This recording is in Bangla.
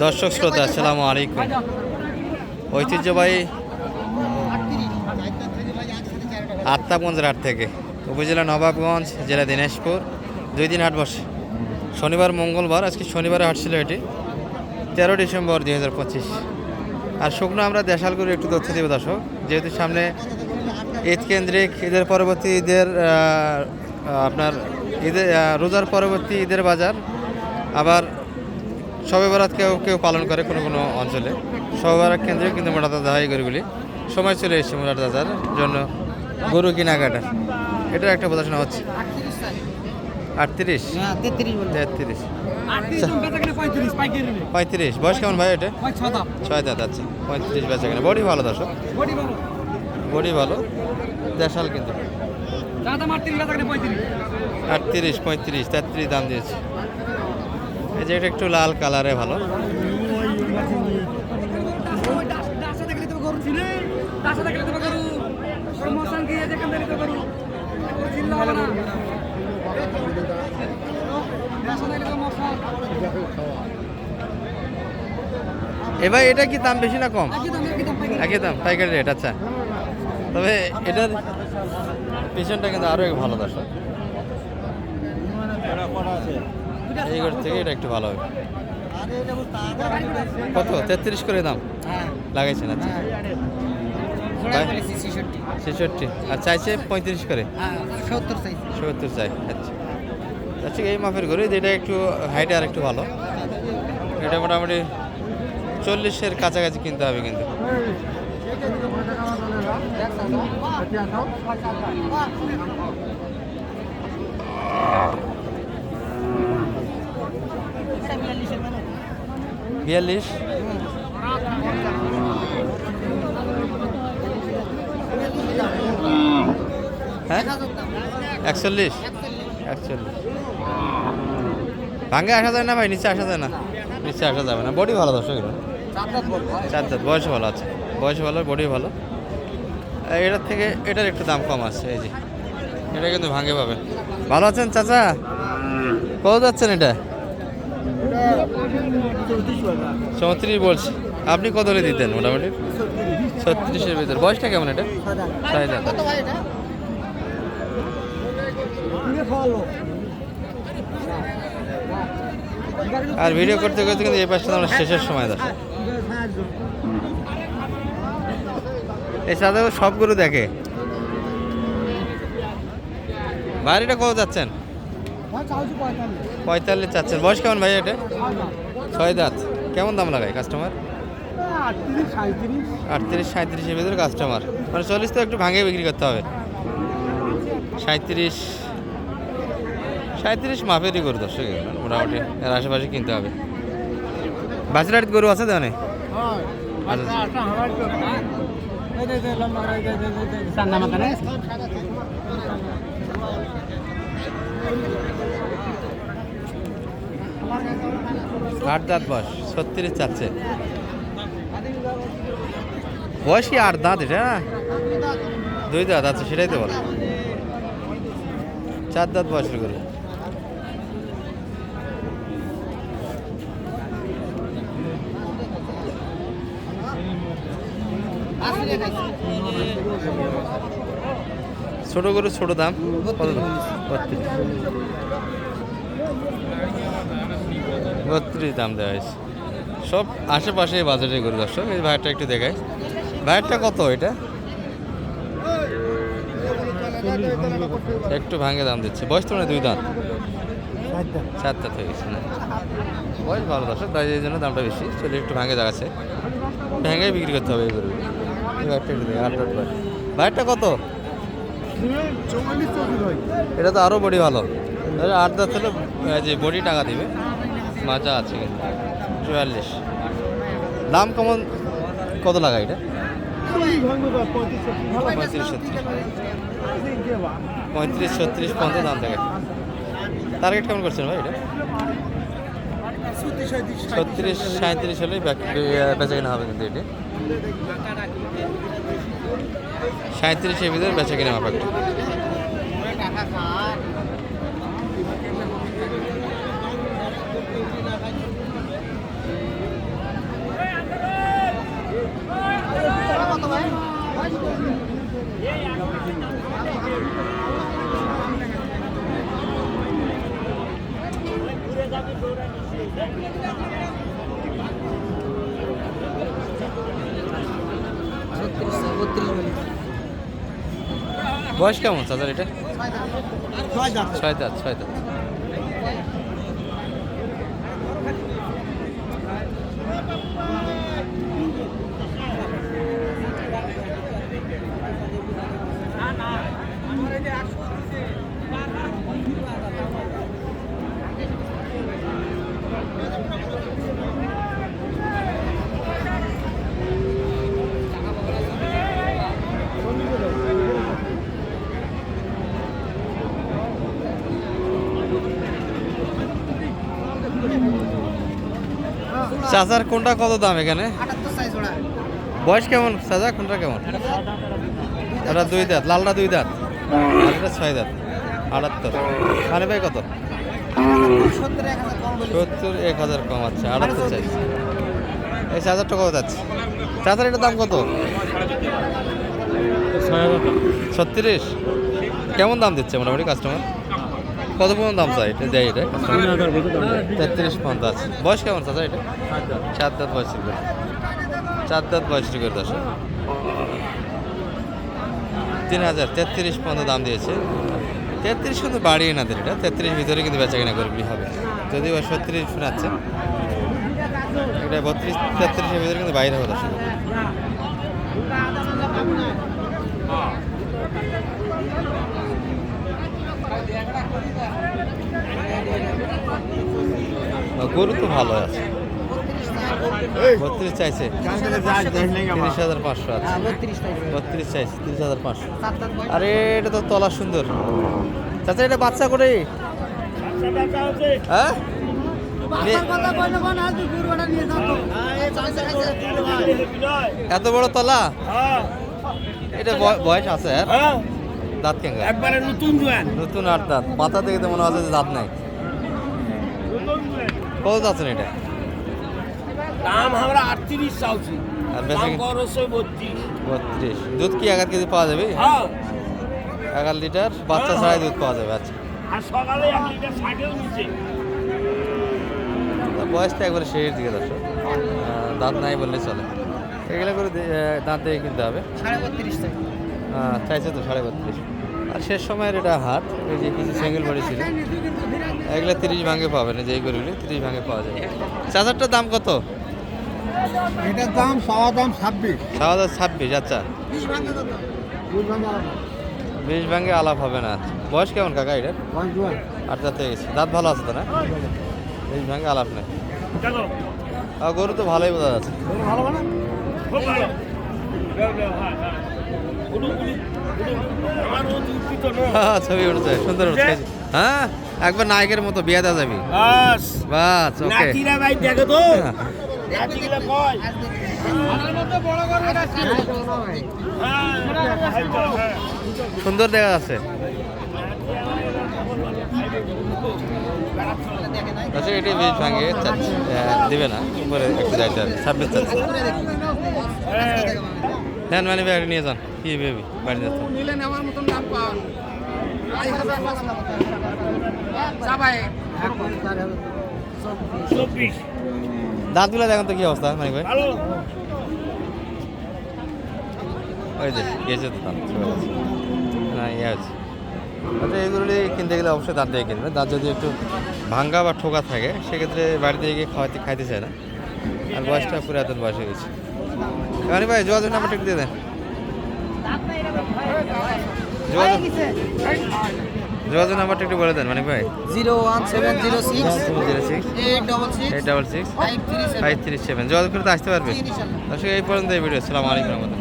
দর্শক শ্রোতা আসসালামু আলাইকুম। ঐতিহ্যবাহী আত্মাগঞ্জ হাট থেকে উপজেলা নবাবগঞ্জ, জেলা দিনাজপুর 2 দিন হাট বসে। শনিবার মঙ্গলবার, আজকে শনিবারে হাট ছিল এটি 13 ডিসেম্বর 2025। আর শুকনো আমরা দেশাল করে একটু তথ্য দেব দর্শক, যেহেতু সামনে ঈদ কেন্দ্রিক, ঈদের পরবর্তী ঈদের আপনার ঈদের রোজার পরবর্তী ঈদের বাজার, আবার শবে বরাত কেউ পালন করে কোনো কোনো অঞ্চলে। শবে বরাত কেন্দ্রে কিন্তু মোটা তাজা হয় গরুগুলি, সময় চলে এসেছে মোটা তাজার জন্য গরু কেনাকাটার। এটার একটা প্রদর্শন হচ্ছে 38 33 35। বয়স কেমন ভাই এটা? 6 দাঁত। আচ্ছা 35 বেচা কেনা। বডি ভালো দর্শক, বডি ভালো, দেশাল কিন্তু 38 35 33 দাম দিয়েছে। এই যে এটা একটু লাল কালারে ভালো। এবার এটা কি দাম বেশি না কম? একই দাম, পাইকারি রেট। আচ্ছা, তবে এটার পিছনটা কিন্তু আরো ভালো দর্শক, এই ঘর থেকে এটা একটু ভালো হবে। কত? 33 করে দাম লাগাইছেন? আচ্ছা 66। আর চাইছে 35 করে, 70 চাই। আচ্ছা আচ্ছা, এই মাপের ঘরে যেটা একটু হাইটে আর একটু ভালো, এটা মোটামুটি 40-এর কাছাকাছি কিনতে হবে কিন্তু। বিয়াল্লিশ। হ্যাঁ 41। ভাঙ্গে আসা যায় না ভাই? নিচে আসা যায় না? নিচে আসা যাবে না। বডি ভালো দর্শক, 4 দাঁত। বয়স ভালো আছে, বয়স ভালো, বডি ভালো। এটার থেকে এটার একটু দাম কম আছে। এই যে এটা কিন্তু ভাঙ্গে পাবে। ভালো আছেন চাচা? কত যাচ্ছেন এটা? 34 বলছি। আপনি কত হলে দিতেন মোটামুটি? 36-এর ভিতরে। বয়সটা কেমন এটা? 6 দাঁত। আর ভিডিও করতে করতে কিন্তু এই পাশে আমরা শেষের সময় দেখো, এই সাথে সবগুলো দেখে। বাড়িটা কত যাচ্ছেন? 45 চাচ্ছেন। বয়স কেমন ভাই এটা? 6 দাঁত। কেমন দাম লাগায় কাস্টমার? 38 37-এর ভিতরে কাস্টমার, মানে 40 তো একটু ভাঙে বিক্রি করতে হবে। 37 মাপেরই গরু দর্শক, মোটামুটি এর আশেপাশে কিনতে হবে। বাজারের গরু আছে জানে? আট দাঁত বয়স, 36 চাচ্ছে। বয়স কি 8 দাঁত? এটা 2 দাঁত আছে, সেটাই তো বলো। 4 দাঁত বয়সের গরু। ছোট গরু ছোট দাম কত? 32 দাম দেওয়া হয়েছে। সব আশেপাশে বাজারে গরু দর্শক। এই ভাইয়ারটা একটু দেখায়। ভাইয়ারটা কত এটা? একটু ভাঙে দাম দিচ্ছে। বয়স তো 2 দাঁত, 4 দাঁত হয়ে গেছে না? বয়স ভালো দর্শক, তাই এই জন্য দামটা বেশি। চলে একটু ভাঙে দেখাচ্ছে, ভেঙে বিক্রি করতে হবে এই গরু। ভাইয়ারটা কত? এটা তো আরো বডি ভালো। 8 দাঁত হলে যে বডি টাকা দিবে, মাজা আছে কিন্তু। 44 দাম কেমন? কত লাগা এটা? 35-36 পর্যন্ত দাম থাকে। টার্গেট কেমন করছেন ভাই এটা? 36-37 হলেই বেচা কেনা হবে কিন্তু। এটি 37-এর ভিতরে বেচা কেনা হবে একটা। বয়স কেমন চাচার এটা? 6 দাঁত। চাচার কোনটা কত দাম এখানে? বয়স কেমন চাচা? কোনটা কেমন? এটা 2 দাঁত, লালটা 2 দাঁত, আর এটা 6 দাঁত। 78। মানে ভাই কত? 70, 1000 কম। আচ্ছা 78 চাইছে। এই চার্জারটা কত যাচ্ছে? চার্জার এটার দাম কত? 36। কেমন দাম দিচ্ছে মোটামুটি কাস্টমার? কত পর্যন্ত দাম চাই এটা দেয়? এটা 33 পর্যন্ত আছে। বয়স কেমন চাচা এটা? 4 দাঁত বয়স করে। 4 দাঁত বয়স করে 10। 3000, 33 পর্যন্ত দাম দিয়েছে। 33 কিন্তু বাড়িয়ে না দিল, এটা 33 ভিতরে কিন্তু বেচা কিনা করবি হবে। যদি বা 36 শোনাচ্ছে, এটা 32, 33-এর ভিতরে কিন্তু বাইরে হবে। দর্শক গরু তো ভালো আছে। 32 চাইছে, 30,500 আছে। 32 চাইছে, 30,500। আরে এটা তো তলা সুন্দর চাচা। এটা বাচ্চা করে হ্যাঁ এত বড় তলা? এটা বয়স আছে দাঁত কেন? একবারে নতুন 8 দাঁত। মাথা থেকে তো মনে হচ্ছে যে দাঁত নাই। কত যাচ্ছেন এটা? দাম আমরা 38 চাইছি, আর দাম বেশি খরচ 32। দুধ কি 1 কেজি পাওয়া যাবে? হ্যাঁ 1 লিটার বাচ্চা ছাড়াই দুধ পাওয়া যাবে। আচ্ছা আর সকালে 1 লিটার 60 নিচে। বয়সটা একবারে শেষের দিকে দর্শক, দাঁত নাই বললে চলে। এগুলো করে দাঁত দিয়ে কিনতে হবে। 32.5 টাকা চাইছে তো 32.5। আর শেষ সময়ের এটা হাট, এই যে কিছু সিঙ্গেল বাড়ি ছিল, এগুলো 30 ভাঙে পাবে না। যে এই গরুগুলি 30 ভাঙে পাওয়া যাবে। চার্জারটার দাম কত? এটার দাম পাওয়া দাম 26। 26। আচ্ছা 20 ভাঙে আলাপ হবে না। বয়স কেমন কাকা এটার? 8 দাঁত হয়ে গেছে। দাঁত ভালো আছে তো না? 20 ভাঙে আলাপ নেই। গরু তো ভালোই বোঝা যাচ্ছে। ভালো না? খুব ভালো। ছবি উঠছে, সুন্দর উঠছে। হ্যাঁ একবার নায়কের মতো বিয়ে দেওয়া যাবে। বাস ওকে। ভাই দেখো তো সুন্দর দেখা যাচ্ছে। আচ্ছা এটি 20 ভাঙে দিবে না, উপরে একটু যাইতে হবে। 26 চাচ্ছে। নেন মানে ভাই নিয়ে যান। কি ভেবি বাড়ি যাচ্ছে? দাঁতগুলো দেখেন তো কি অবস্থা মানে ভাই? ওই যে গেছে তো দাঁত না ইয়ে আছে। আচ্ছা এইগুলি কিনতে গেলে অবশ্যই দাঁত দিয়ে কিনবে। দাঁত যদি একটু ভাঙ্গা বা ঠোকা থাকে সেক্ষেত্রে বাড়িতে গিয়ে খাইতে চায় না। আর বয়সটা পুরো এত বয়স হয়ে গেছে। মানে ভাই যোগাযোগ নাম্বারটা একটু দিয়ে দেন। যোগাযোগ নাম্বারটা একটু বলে দেন মানে ভাই। 01706 06 866 537। যোগাযোগ করে তো আসতে পারবে। দর্শক এই পর্যন্ত এই ভিডিও। আসসালামু আলাইকুম।